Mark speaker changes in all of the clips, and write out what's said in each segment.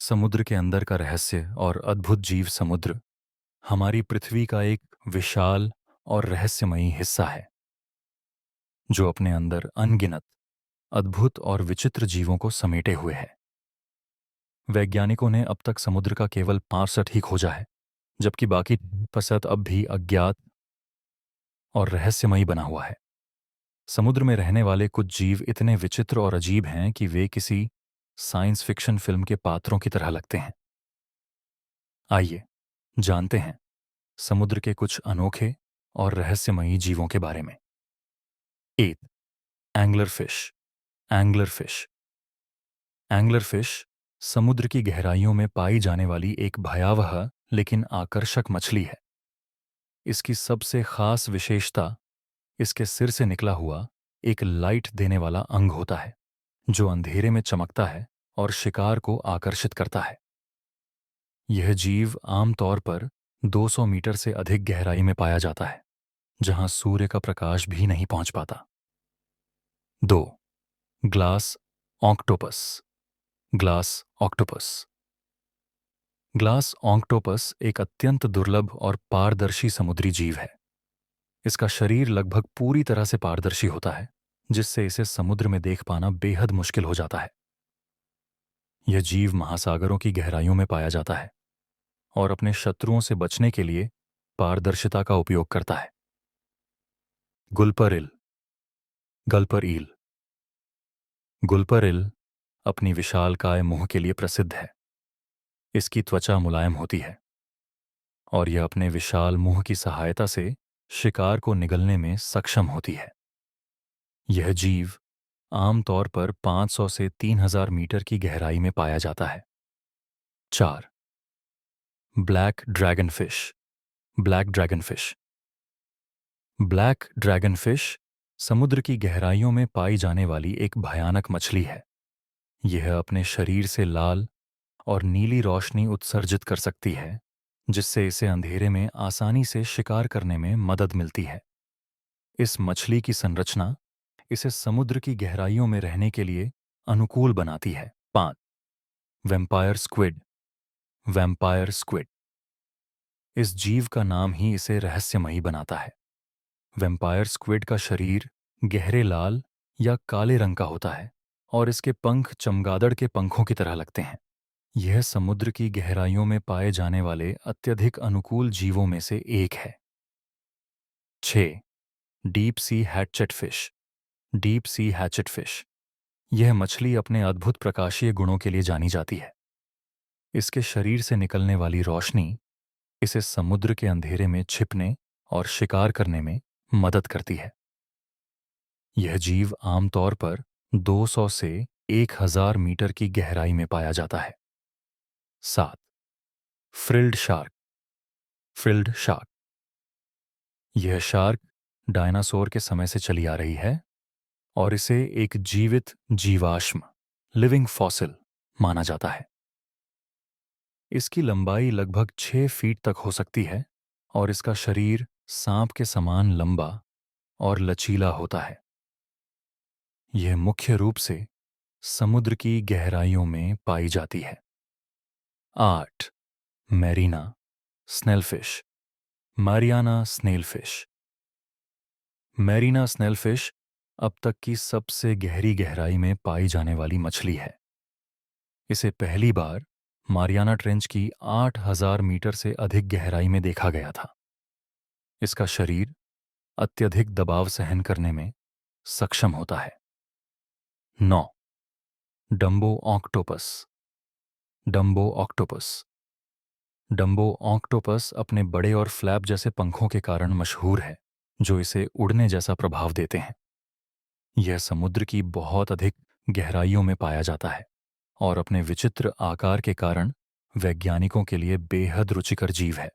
Speaker 1: समुद्र के अंदर का रहस्य और अद्भुत जीव समुद्र हमारी पृथ्वी का एक विशाल और रहस्यमयी हिस्सा है जो अपने अंदर अनगिनत अद्भुत और विचित्र जीवों को समेटे हुए है। वैज्ञानिकों ने अब तक समुद्र का केवल 65 ही खोजा है, जबकि बाकी प्रतिशत अब भी अज्ञात और रहस्यमयी बना हुआ है। समुद्र में रहने वाले कुछ जीव इतने विचित्र और अजीब हैं कि वे किसी साइंस फिक्शन फिल्म के पात्रों की तरह लगते हैं। आइए जानते हैं समुद्र के कुछ अनोखे और रहस्यमयी जीवों के बारे में। 8. Angler fish. Angler fish angler fish समुद्र की गहराइयों में पाई जाने वाली एक भयावह लेकिन आकर्षक मछली है। इसकी सबसे खास विशेषता इसके सिर से निकला हुआ एक लाइट देने वाला अंग होता है जो अंधेरे में चमकता है और शिकार को आकर्षित करता है। यह जीव आमतौर पर 200 मीटर से अधिक गहराई में पाया जाता है, जहां सूर्य का प्रकाश भी नहीं पहुंच पाता। 2. Glass octopus. Glass octopus glass octopus एक अत्यंत दुर्लभ और पारदर्शी समुद्री जीव है। इसका शरीर लगभग पूरी तरह से पारदर्शी होता है, जिससे इसे समुद्र में देख पाना बेहद मुश्किल हो जाता है। यह जीव महासागरों की गहराइयों में पाया जाता है और अपने शत्रुओं से बचने के लिए पारदर्शिता का उपयोग करता है। गुलपर ईल। गल्पर ईल गुलपर ईल अपनी विशालकाय मुंह के लिए प्रसिद्ध है। इसकी त्वचा मुलायम होती है और यह अपने विशाल मुंह की सहायता से शिकार को निगलने में सक्षम होती है। यह जीव आमतौर पर 500 से 3000 मीटर की गहराई में पाया जाता है। 4. Black dragon fish. Black dragon fish black dragon fish समुद्र की गहराइयों में पाई जाने वाली एक भयानक मछली है। यह अपने शरीर से लाल और नीली रोशनी उत्सर्जित कर सकती है, जिससे इसे अंधेरे में आसानी से शिकार करने में मदद मिलती है। इस मछली की संरचना इसे समुद्र की गहराइयों में रहने के लिए अनुकूल बनाती है। 5. Vampire squid. वैम्पायर स्क्विड इस जीव का नाम ही इसे रहस्यमयी बनाता है। वैम्पायर स्क्विड का शरीर गहरे लाल या काले रंग का होता है और इसके पंख चमगादड़ के पंखों की तरह लगते हैं। यह समुद्र की गहराइयों में पाए जाने वाले अत्यधिक अनुकूल जीवों में से एक है। 6. Deep sea hatchet fish. Deep sea hatchet fish यह मछली अपने अद्भुत प्रकाशीय गुणों के लिए जानी जाती है। इसके शरीर से निकलने वाली रोशनी इसे समुद्र के अंधेरे में छिपने और शिकार करने में मदद करती है। यह जीव आमतौर पर 200 से 1000 मीटर की गहराई में पाया जाता है। 7. Frilled shark. फ्रिल्ड शार्क यह शार्क डायनासोर के समय से चली आ रही है और इसे एक जीवित जीवाश्म लिविंग फॉसिल माना जाता है। इसकी लंबाई लगभग 6 फीट तक हो सकती है और इसका शरीर सांप के समान लंबा और लचीला होता है। यह मुख्य रूप से समुद्र की गहराइयों में पाई जाती है। 8. मैरीना स्नेलफिश। मारियाना स्नेलफिश मैरीना स्नेलफिश अब तक की सबसे गहरी गहराई में पाई जाने वाली मछली है। इसे पहली बार मारियाना ट्रेंच की 8000 मीटर से अधिक गहराई में देखा गया था। इसका शरीर अत्यधिक दबाव सहन करने में सक्षम होता है। 9. Dumbo octopus. Dumbo octopus Dumbo octopus अपने बड़े और फ्लैप जैसे पंखों के कारण मशहूर है, जो इसे उड़ने जैसा प्रभाव देते हैं। यह समुद्र की बहुत अधिक गहराइयों में पाया जाता है और अपने विचित्र आकार के कारण वैज्ञानिकों के लिए बेहद रुचिकर जीव है।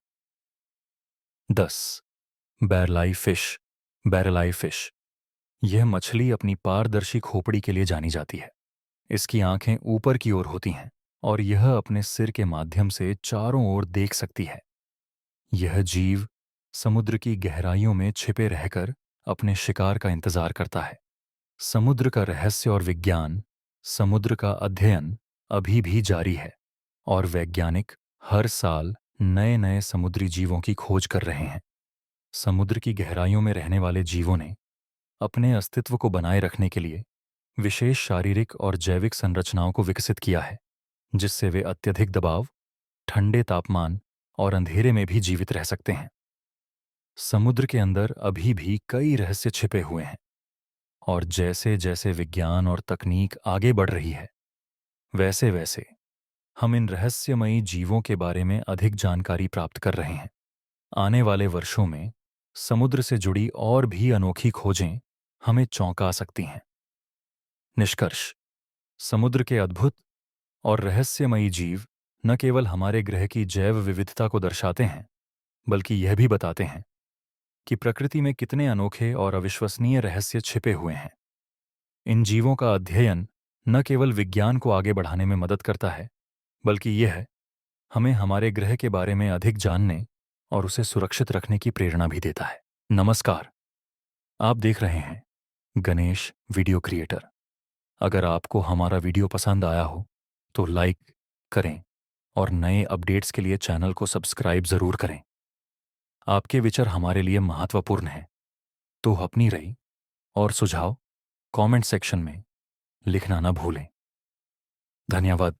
Speaker 1: 10. बैरलाई फिश। बैरलाई फिश यह मछली अपनी पारदर्शी खोपड़ी के लिए जानी जाती है। इसकी आंखें ऊपर की ओर होती हैं और यह अपने सिर के माध्यम से चारों ओर देख सकती है। यह जीव समुद्र की गहराइयों में छिपे रहकर अपने शिकार का इंतजार करता है। समुद्र का रहस्य और विज्ञान, समुद्र का अध्ययन अभी भी जारी है। और वैज्ञानिक हर साल नए नए समुद्री जीवों की खोज कर रहे हैं। समुद्र की गहराइयों में रहने वाले जीवों ने अपने अस्तित्व को बनाए रखने के लिए विशेष शारीरिक और जैविक संरचनाओं को विकसित किया है, जिससे वे अत्यधिक दबाव, ठंडे तापमान और अंधेरे में भी जीवित रह सकते हैं। समुद्र के अंदर अभी भी कई रहस्य छिपे हुए हैं, और जैसे जैसे विज्ञान और तकनीक आगे बढ़ रही है, वैसे वैसे हम इन रहस्यमयी जीवों के बारे में अधिक जानकारी प्राप्त कर रहे हैं। आने वाले वर्षों में समुद्र से जुड़ी और भी अनोखी खोजें हमें चौंका सकती हैं। निष्कर्ष: समुद्र के अद्भुत और रहस्यमयी जीव न केवल हमारे ग्रह की जैव विविधता को दर्शाते हैं, बल्कि यह भी बताते हैं कि प्रकृति में कितने अनोखे और अविश्वसनीय रहस्य छिपे हुए हैं। इन जीवों का अध्ययन न केवल विज्ञान को आगे बढ़ाने में मदद करता है, बल्कि यह हमें हमारे ग्रह के बारे में अधिक जानने और उसे सुरक्षित रखने की प्रेरणा भी देता है। नमस्कार, आप देख रहे हैं गणेश वीडियो क्रिएटर। अगर आपको हमारा वीडियो पसंद आया हो तो लाइक करें और नए अपडेट्स के लिए चैनल को सब्सक्राइब ज़रूर करें। आपके विचार हमारे लिए महत्वपूर्ण हैं, तो अपनी राय और सुझाव कमेंट सेक्शन में लिखना न भूलें। धन्यवाद।